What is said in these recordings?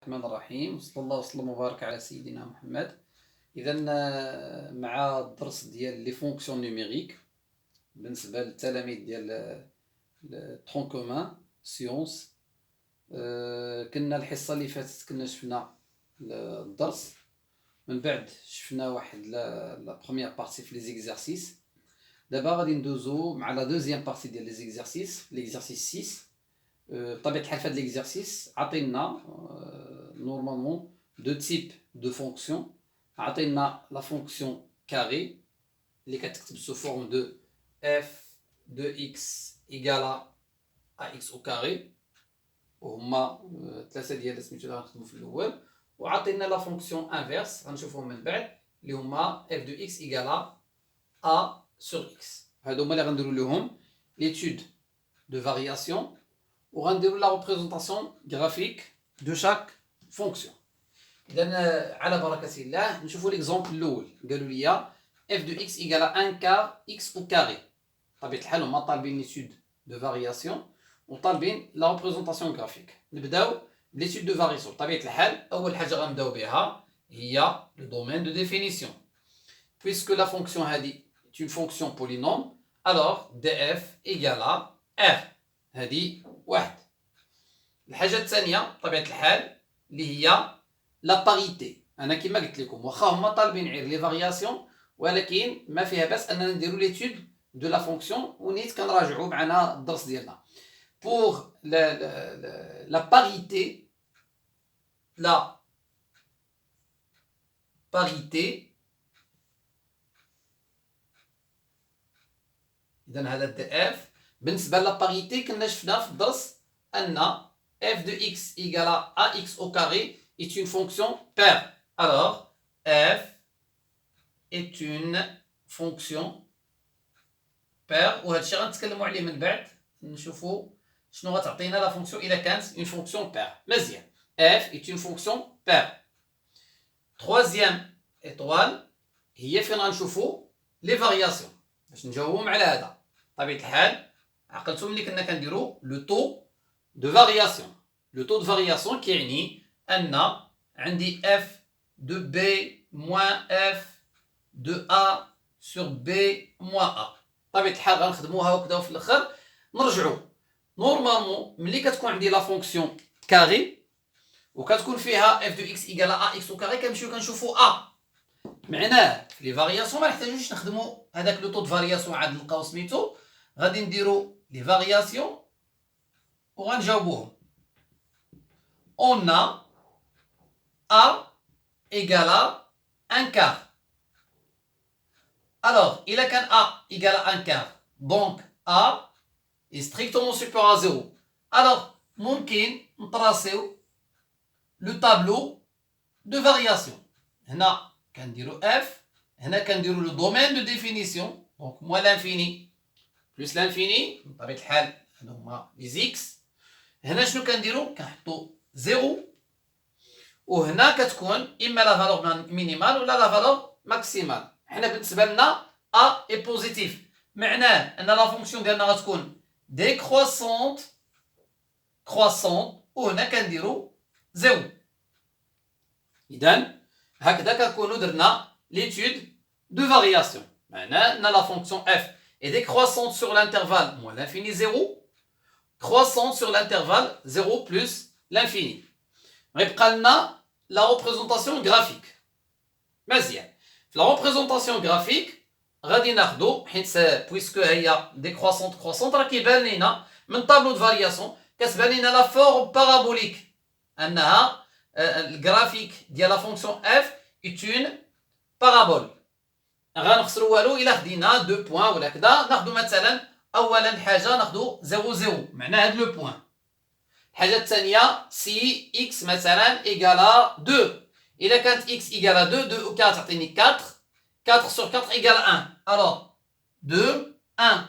الرحمن الرحيم وصلى الله وسلم وبارك على سيدنا محمد. اذا مع الدرس ديال لي فونكسيون نيميريك بالنسبه للتلاميذ ديال ترون كومان سيونس. كنا الحصه اللي فاتت كنا شفنا الدرس، من بعد شفنا واحد لا بروميير بارتي في لي زيكزارسيس. دابا غادي ندوزو مع لا دوزيام بارتي ديال لي زيكزارسيس، ليكزارسيس 6. بطبيعة الحال في هاد ليكزارسيس عطينا نورمالمون دو تيب دو فونكسيون. عطينا لا فونكسيون كاري اللي كتكتب سو فورم دو اف دو اكس ايكالا ا اكس او كاري، وهما ثلاثه ديال سميتو اللي غنخدمو في الاول. وعطينا لا فونكسيون انفيرس غنشوفهم من بعد اللي هما اف دو اكس ايكالا ا سور اكس. هادو هما اللي غنديرو لهم ليتود دو فارياسيون وغنديرو لا ريبريزونطاسيون غرافيك دو شاك فونكسيون. اذا على بركه الله نشوفوا ليكزومبل الاول. قالوا لي اف دو اكس ايكالا 1 كار اكس او كاري. بطبيعه الحال هما طالبين ليتود دو فارياسيون وطالبين لا ريبريزونطاسيون غرافيك. نبداو بليتود دو فارياسيون. بطبيعه الحال اول حاجه غنبداو بها هي لو دومين دو ديفينيسيون. puisque la fonction هذه est une fonction polynôme, alors df égale r. هذه واحد. الحاجه الثانيه بطبيعه الحال اللي هي لا باريتي. انا كما قلت لكم واخا هما طالبين غير لي فارياسيون، ولكن ما فيها باس اننا نديرو ليتود دو لا فونكسيون ونيت كنراجعوا معنا الدرس ديالنا. بور لا باريتي، لا باريتي اذا هذا دي اف. بالنسبه لا باريتي كنا شفنا في الدرس ان f de x égale à ax au carré est une fonction paire. Alors, f est une fonction paire. وهذا الشيء غنتكلموا عليه من بعد، نشوفوا شنو غتعطينا لا فونكسيون الا كانت une fonction paire. مزيان. f est une fonction paire. troisième étoile هي فين غنشوفوا لي فارياسيون باش نجاوبهم على هذا. بطبيعة الحال عقلتوا ملي كنا كنديروا لو طو de variation. Le taux de variation qui يعني أن عندي f de b moins f de a sur b moins a. بطبيعة الحال غنخدموها وكذا وفي الآخر نرجعوا. نورمالمون ملي كتكون عندي لا فونكسيون كاري وكتكون فيها f de x égale à ax au carré كنمشيو كنشوفوا a. معناه في لي فارياسيون ما نحتاجوش نخدموا هذاك لو طو د فارياسيون عاد نلقاو سميتو، غادي نديرو لي فارياسيون وغنجاوبوهم. On a A égale à 1 quart. Alors, il a qu'un A égale à 1 quart. Donc, A est strictement supérieur à 0. Alors, ممكن نطراسيو le tableau de variation. هنا كنديرو F. هنا كنديرو le domaine de définition. Donc, moins l'infini plus l'infini. بطبيعة الحال هادو هما les x. هنا شنو كنديرو؟ كنحطو 0 وهنا كتكون اما لا فالور مينيمال ولا لا فالور ماكسيمال. حنا بالنسبه لنا ا اي بوزيتيف، معناه ان لا فونكسيون ديالنا غتكون ديكروسونت وهنا كنديرو 0. اذا هكذا كنكونوا درنا ليتود دو فارياسيون. معناه ان لا فونكسيون اف est décroissante sur l'intervalle moins l'infini 0, croissante sur l'intervalle 0 plus l'infini. غيبقى لنا لا ريبريزونطاسيون غرافيك. مزيان. في لا ريبريزونطاسيون غرافيك غادي ناخذو حيت بويسكو هي ديكروسونت كروسونت راه كيبان لينا من طابلو د فارياسيون كتبان لينا لا فورم بارابوليك انها الغرافيك ديال لا فونكسيون اف est une parabole. غنخسروا والو الا خدينا دو بوين ولا كذا. ناخذو مثلا اولا حاجه ناخذو 0 0 معناها هاد لو بوين. الحاجه الثانيه سي اكس مثلا ايكالا 2. اذا كانت اكس ايكالا 2 2 كتعطيني 4 4 sur 4 ايكالا 1. alors 2 1.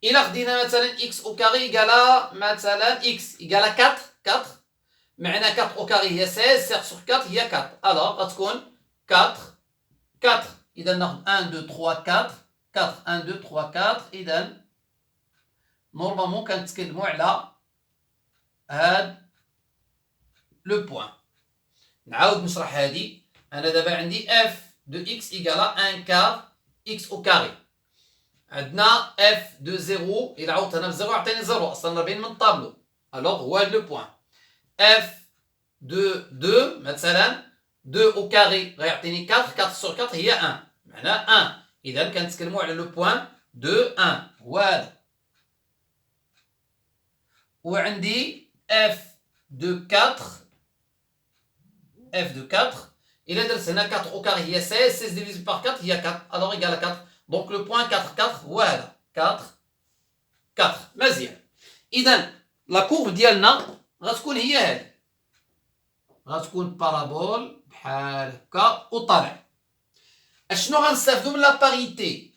الا خدينا مثلا اكس او كاري ايكالا مثلا اكس ايكالا 4 4 معنى 4 او كاري هي 16 sur 4 هي 4. alors غتكون 4 4. اذا ناخذ 1 2 3 4 4 1 2 3 4. اذا نورمالمون كنتكلموا على هاد لو بوان. نعاود نشرح هادي. انا دابا عندي اف دو اكس ايكالا ان كار اكس او كاري. عندنا اف دو زيرو، الى عوضت هنا بزيرو عطيني زيرو، اصلا راه باين من الطابلو. الوغ هو هاد لو بوان. اف دو دو مثلا 2 او كاري غيعطيني 4، 4 سور 4 هي 1، معناها 1. اذا كنتكلموا على لو بوان دو 1 هو هذا. وعندي اف دو 4، اف دو 4 الى درت هنا 4 او كاري هي 16، 16 ديفيزي بار 4 هي 4، الوغ ايكال 4. دونك لو بوان 4 4 هو هذا 4 4. مزيان. اذا لا كورب ديالنا غتكون هي هذه، غتكون بارابول بحال هكا وطالع. اشنو غنستافدو من لا باريتي؟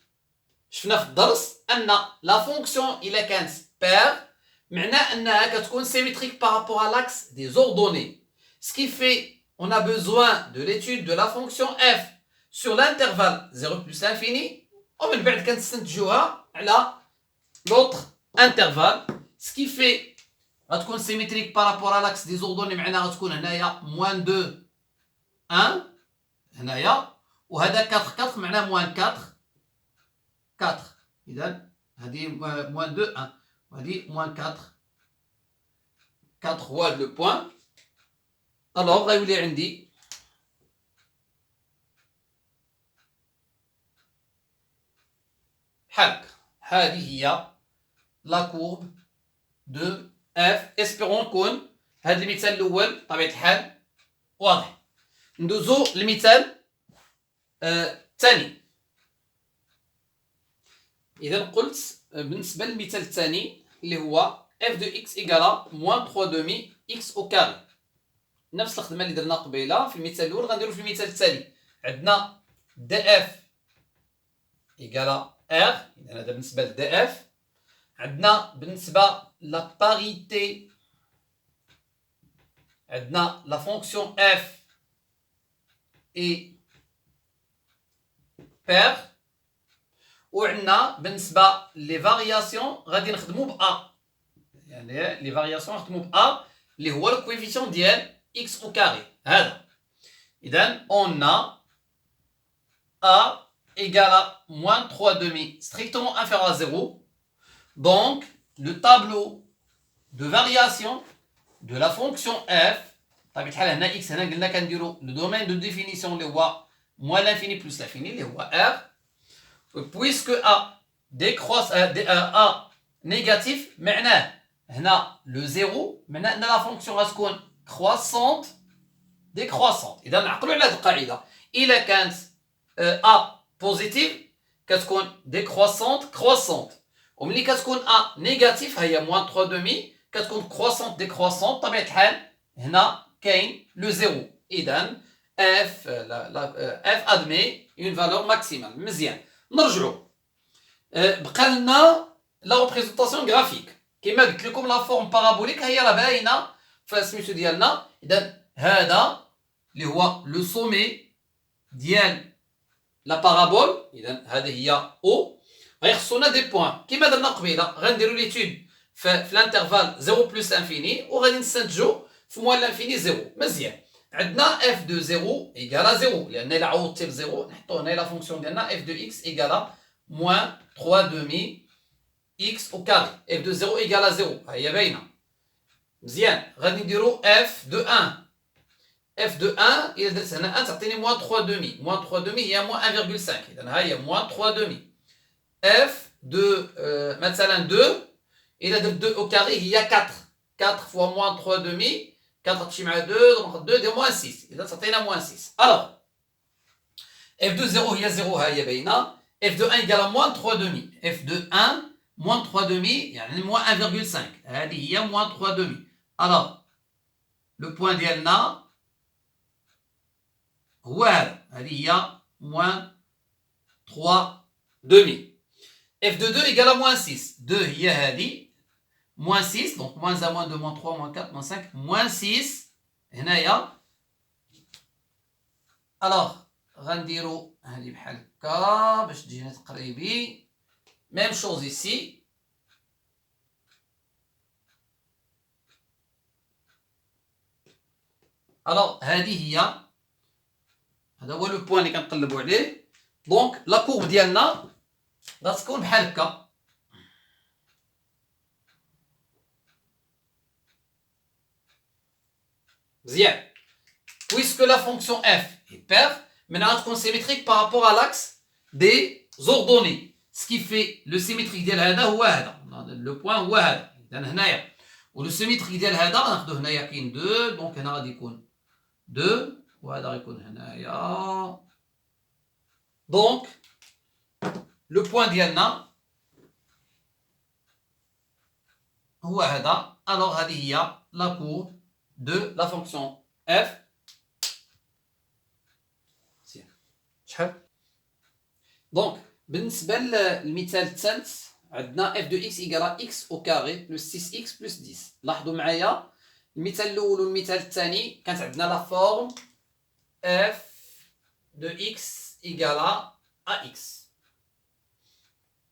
شفنا في الدرس ان لا فونكسيون الا كانت بير معناه انها كتكون سيميتريك بارابور à l'axe des ordonnées. Ce qui fait on a besoin de l'étude de la fonction f sur l'intervalle 0 plus l'infini، ومن بعد كنستنتجوها على l'autre intervalle. Ce qui fait غتكون سيميتريك بارابور à l'axe des ordonnées معناها غتكون هنايا موان 2 1 هنايا، وهذا 4 4 معناه موان 4 4. اذا هذه موان 2 1 وهذه موان 4 4 هو هذا لو بوان. الوغ غيولي عندي بحال هذه هي لا كورب دو اف. اسبيرون يكون هذا المثال الاول بطبيعه الحال واضح. ندوزو للمثال الثاني. اذا قلت بالنسبه للمثال الثاني اللي هو f de x égale moins 3 demi x au carré. نفس الخدمه اللي درنا قبيله في المثال الاول غنديرو في المثال الثاني. عندنا df égale r، اذا هذا بالنسبه ل df. عندنا بالنسبه لا باريتي عندنا لا فونكسيون f et pair. وعندنا بالنسبه لي فارياسيون غادي نخدمو ب a، يعني لي فارياسيون نخدمو ب a اللي هو الكويفيسيون ديال x au carré هذا. اذا on a a égale à moins 3 demi strictement inférieur à 0. Donc le tableau de variation de la fonction f طبيعة الحال هنا x هنا قلنا كنديرو لو دومين دو ديفينيسيون اللي هو moins l'infini plus l'infini اللي هو r. Puisque a décroisse a négatif معناه هنا لو زيرو معناه ان لا فونكسيون غتكون croissante décroissante. اذا نعقلوا على هذه القاعده، الا كانت a بوزيتيف كتكون décroissante croissante، وملي كتكون a نيجاتيف هي موان 3 دومي كتكون croissante décroissante. طبيعه الحال هنا كاين لو زيرو. اذا f f admet une valeur maximale. مزيان. نرجعوا بقى لنا لا ريبريزونطاسيون غرافيك. كما قلت لكم لا فورم بارابوليك هي راه باينه في سميتو ديالنا. اذا هذا اللي هو لو سومي ديال لا بارابول، اذا هذه هي او. غيخصونا دي بوين كما درنا قبيله، غنديروا ليتود في الانترفال 0 بلس انفيني وغادي نستنتجوا في موان لانفيني 0. مزيان. عندنا اف دو 0 ايكالا 0 لان الا عوضتي ب 0 نحطوا هنا لا فونكسيون ديالنا اف دو اكس ايكالا موان 3 دومي x au carré. f de 0 égale à 0 هي باينه. مزيان. غادي نديرو f de 1. f de 1 الى درت هنا 1 تعطيني موان 3 دومي. موان 3 دومي هي موان 1,5. اذا ها هي موان 3 دومي. f de مثلا 2 الى درت 2 au carré هي 4. 4 fois موان 3 دومي 4 تمشي مع 2 دونك 2 ديال موان 6. اذا تعطينا موان 6. الوغ f de 0 هي 0 ها هي باينه. f de 1 égale à moins 3 demi. f de 1 moins 3 demi يعني moins 1,5. هذه هي moins 3 demi. Alors le point ديالنا هو هذا. هذه هي moins 3 demi. f de 2 égale à moins 6. 2 هي هذه moins 6 donc moins 1 moins 2 moins 3 moins 4 moins 5 moins 6 هنايا. alors غنديرو هذه بحال هكا باش تجينا تقريبي. ميم شوز ici. الوغ هذه هي، هذا هو لو بوان اللي كنقلبوا عليه. دونك لا كورب ديالنا غتكون بحال هكا. مزيان. puisque la fonction f est paire, maintenant غتكون symétrique par rapport à l'axe des ordonnées, ce qui fait le symétrique ديال هذا هو هذا، لو بوين هو هذا. اذا هنايا ولو symétrique ديال هذا غناخذو هنايا كاين 2، دونك هنا غادي يكون 2 وهذا غيكون هنايا. دونك لو بوين ديالنا هو هذا. الوغ هذه هي لا كورب دو لا فونكسيون اف. شحال؟ دونك بالنسبه للمثال الثالث عندنا اف دو اكس ايكالا اكس او كاري بلس 6 اكس بلس 10. لاحظوا معايا المثال الاول والمثال الثاني كانت عندنا لا فورم اف دو اكس ايكالا ا اكس،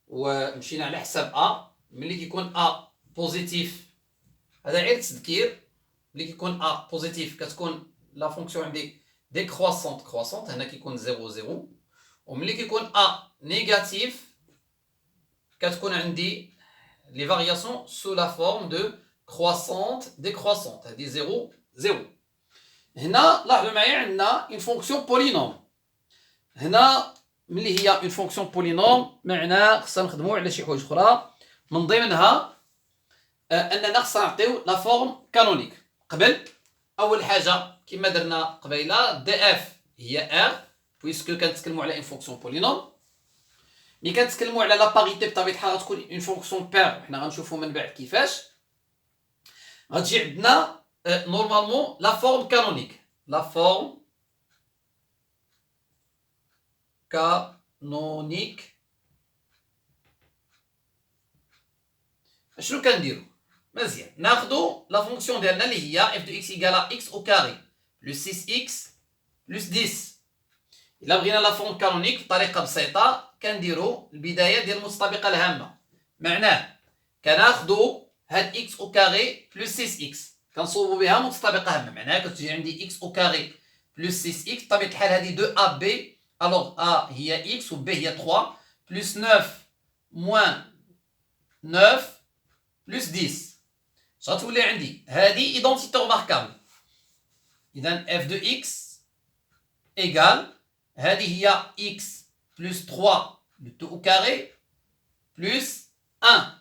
ومشينا على حساب ا. ملي كيكون ا بوزيتيف، هذا غير تذكير، ملي كيكون ا بوزيتيف كتكون لا فونكسيون عندي décroissante هنا كيكون 0 0. وملي كيكون ا نيجاتيف كتكون عندي لي فارياسيون سو لا فورم دو croissante décroissante، هذه 0 0. هنا لاحظوا معايا عندنا اون فونكسيون بولينوم. هنا ملي هي اون فونكسيون بولينوم معناه خصنا نخدموا على شي حوايج اخرى، من ضمنها اننا خصنا نعطيو لا فورم كانونيك. قبل اول حاجه كما درنا قبيله دي اف هي ار، بويسكو كنتكلموا على اون فونكسيون بولينوم. ملي كنتكلموا على لا باريتي بطبيعه الحال غتكون اون فونكسيون بير، حنا غنشوفوا من بعد كيفاش غتجي عندنا نورمالمون لا فورم كانونيك. لا فورم كانونيك شنو كنديرو؟ مزيان، ناخذوا لا فونكسيون ديالنا اللي هي اف دو اكس ايكالا اكس او كاري بلس 6 اكس بلس 10. الا بغينا لا فورم كانونيك بطريقه بسيطه كنديروا البدايه ديال المتطابقه الهامه. معناه كناخذوا هاد اكس او كاري بلس 6 اكس كنصوبوا بها متطابقه هامه. معناها كتجي عندي اكس او كاري بلس 6 اكس بطبيعه الحال هذه 2 ا بي. الوغ ا هي اكس و بي هي 3 بلس 9 موان 9 بلس 10. غتولي عندي هذه ايدونتيتي ريماركابل. اذا اف دو اكس ايكال هذه هي اكس بلس 3 لو تو او كاري بلس 1.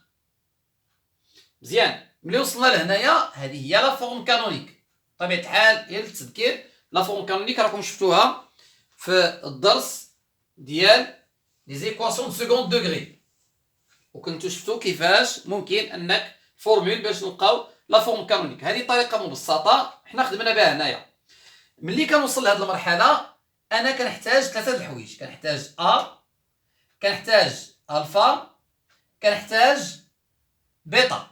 مزيان، ملي وصلنا لهنايا هذه هي لا فورم كانونيك. بطبيعه الحال غير للتذكير لا فورم كانونيك راكم شفتوها في الدرس ديال لي زيكواسيون دو سكوند دوغري، وكنتو شفتو كيفاش ممكن انك فورمول باش نلقاو لا فورم كانونيك. هذه طريقه مبسطه حنا خدمنا بها هنايا. ملي كنوصل لهاد المرحله انا كنحتاج ثلاثه د الحوايج، كنحتاج ا، كنحتاج الفا، كنحتاج بيتا.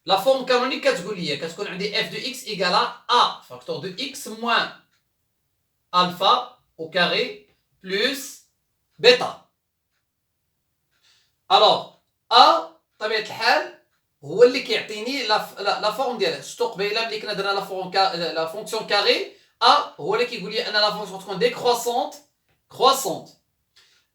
لا فورم كانونيك كتقول لي كتكون عندي اف دو اكس ايكالا ا فاكتور دو اكس موان الفا او كاري بلس بيتا. الوغ ا بطبيعه الحال هو اللي كيعطيني لا فورم ديالها. شفتو قبيله ملي كنا درنا لا فونكسيون كاري، ا هو اللي كيقول لي ان لا فونكسيون تكون ديكرواسونت كرواسونت.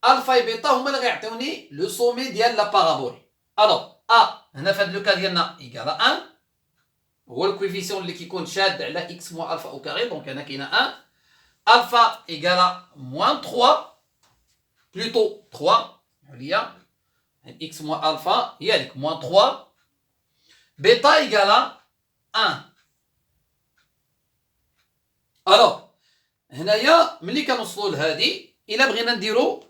الفا و بيتا هما اللي غيعطيوني لو سومي ديال لا بارابول. الوغ ا هنا في هذا لو كا ديالنا ايكالا 1، هو الكويفيسيون اللي كيكون شاد على اكس موان الفا او كاري، دونك هنا كاينه 1. الفا ايكالا موان 3 بلوتو 3 هي اكس موان الفا هي هذيك موان 3. بيتا ايكالا 1. الوغ هنايا ملي كنوصلوا لهادي الا بغينا نديرو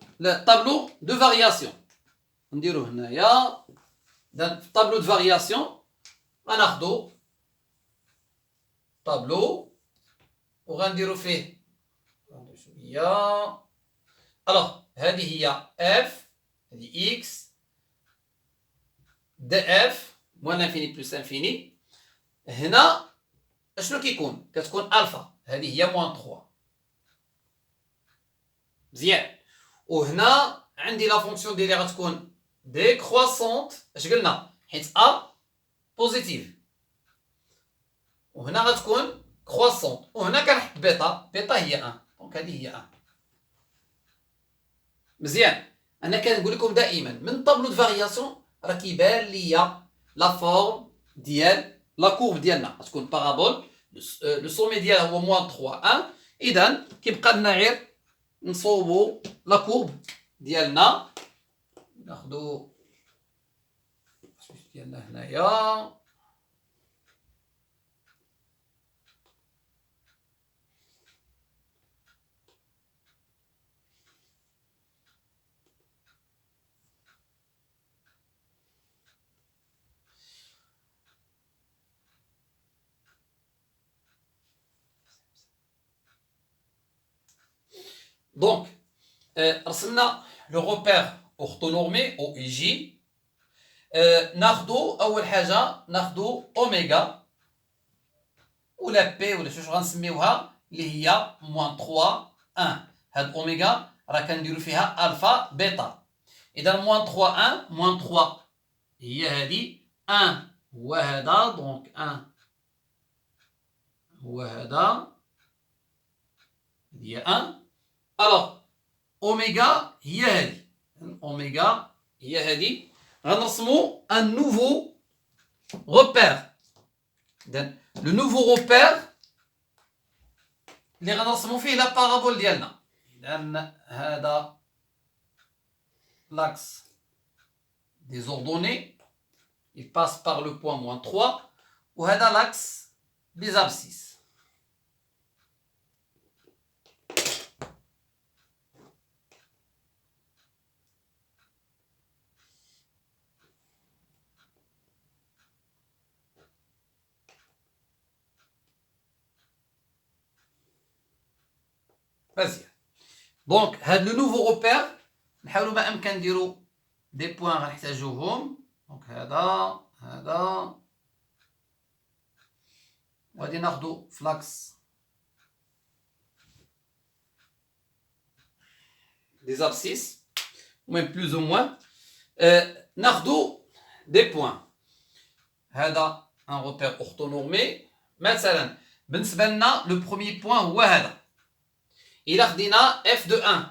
طابلو دو فارياسيون نديرو هنايا. في طابلو دو فارياسيون غناخدو طابلو وغنديرو فيه شويه. الوغ هذه هي اف، هذه اكس دي اف موان انفيني بلس انفيني. هنا اشنو كيكون؟ كتكون الفا هذه هي موان 3. مزيان، وهنا عندي لا فونكسيون ديالي غتكون ديكرواسونت. اش قلنا؟ حيت ا بوزيتيف، وهنا غتكون كرواسونت، وهنا كنحط بيتا، بيتا هي 1، دونك هذه هي 1. مزيان. انا كنقول لكم دائما من طابلو دو فارياسيون راه كيبان ليا لا فورم ديال لا كورب ديالنا غتكون بارابول، لو سومي ديالها هو موان 3 1. اذا كيبقى لنا غير نصوبوا لا كورب ديالنا. ناخذوا ديالنا هنايا، دونك رسمنا لو روبير اورتونورمي او اي جي. ناخذو اول حاجه ناخذو اوميغا ولا بي ولا شوش غنسميوها اللي هي موان 3 1. هاد اوميغا راه كنديرو فيها الفا بيتا. اذا موان 3 1 موان 3 هي هادي، 1 هو هذا، دونك 1 هو هذا، هي 1. الوغ اوميغا هي هادي، اوميغا هي هادي. غنرسمو ان نوفو روبير. اذا لو نوفو روبير اللي غنرسمو فيه لا بارابول ديالنا. اذا هذا l'axe des ordonnées, il passe par le point moins 3, وهذا l'axe des abscisses. مزيان. دونك هاد لو نوفو روبير نحاولوا ما امكن نديروا دي بوين غنحتاجوهم. دونك هذا وغادي ناخذوا فلاكس دي زابسيس ومين بلوز او موان. ناخذوا دي بوين. هذا ان روبير اورتونورمي. مثلا بالنسبه لنا لو بروميي بوين هو هذا. الى خدينا اف دو 1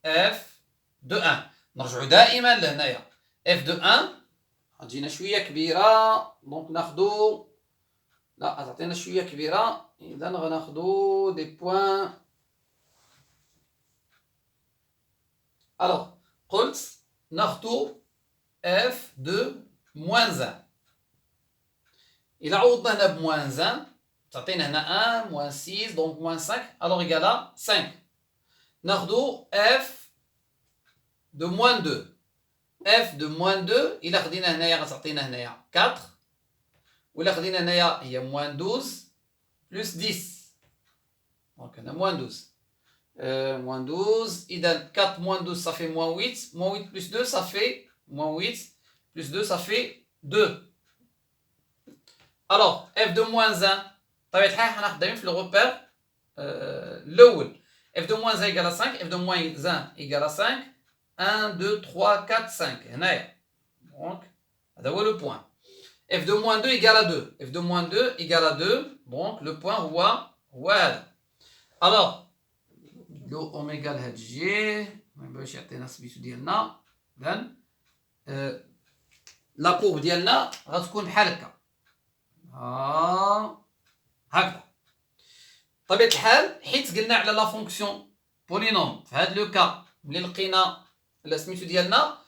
اف دو 1 نرجعوا دائما لهنايا اف دو 1 غتجينا شويه كبيره، دونك ناخذوا، لا تعطينا شويه كبيره، اذا غناخذوا دي بوين. الوغ قلت ناخذوا اف دو موان 1. الى عوضنا هنا بموان 1 تعطينا هنا 1 موان 6 دونك موان 5 الوغ ايكالا 5. ناخذوا اف دو موان 2. اف دو موان 2 الى خدينا هنايا غتعطينا هنايا 4، ولا خدينا هنايا هي موان 12 بلس 10، دونك هنا موان 12 موان 12. اذا 4 موان 12 صافي موان 8، موان 8 بلس 2 صافي موان 8 بلس 2 صافي 2. الوغ اف دو موان 1 بطبيعة الحال حناخد دايما في الغوبير الاول. اف دو موان 1 ايكالا 5، اف دو موان 1 ايكالا 5، 1 2 3 4 5 هنايا، دونك هذا هو لو بوين. اف دو موان 2 ايكالا 2، اف دو موان 2 ايكالا 2، دونك لو بوين هو هذا. الوغ لو اوميغا لهاد جي باش يعطينا سميتو ديالنا. اذا لا كورب ديالنا غتكون بحال هكا، هكذا. بطبيعة الحال حيت قلنا على لا فونكسيون بولينوم في هذا لو كا ملي لقينا سميتو ديالنا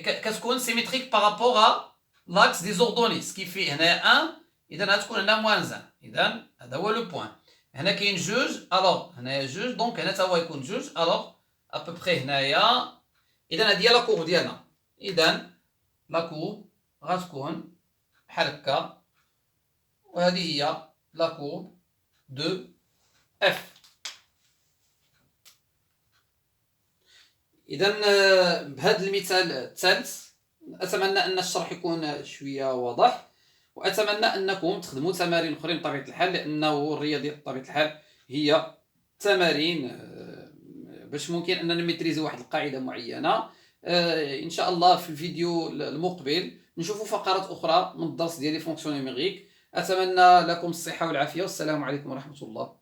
كتكون سيميتريك بارابور ا لاكس دي زوردوني سكيفي هنايا 1، اذا غتكون هنا موان 1. اذا هذا هو لو بوين. هنا كاين جوج، الوغ هنايا جوج، دونك هنا تا هو يكون جوج، الوغ ابوبخي هنايا. اذا هذه هي لا كورب ديالنا. اذا لا كورب غتكون بحال هكا، وهذه هي لا كورب دو اف. اذا بهذا المثال الثالث اتمنى ان الشرح يكون شويه واضح، واتمنى انكم تخدموا تمارين اخرين بطبيعه الحال، لانه الرياضيات بطبيعه الحال هي تمارين باش ممكن اننا نميتريزي واحد القاعده معينه. ان شاء الله في الفيديو المقبل نشوفوا فقرات اخرى من الدرس ديال لي فونكسيون نيميريك. أتمنى لكم الصحة والعافية، والسلام عليكم ورحمة الله.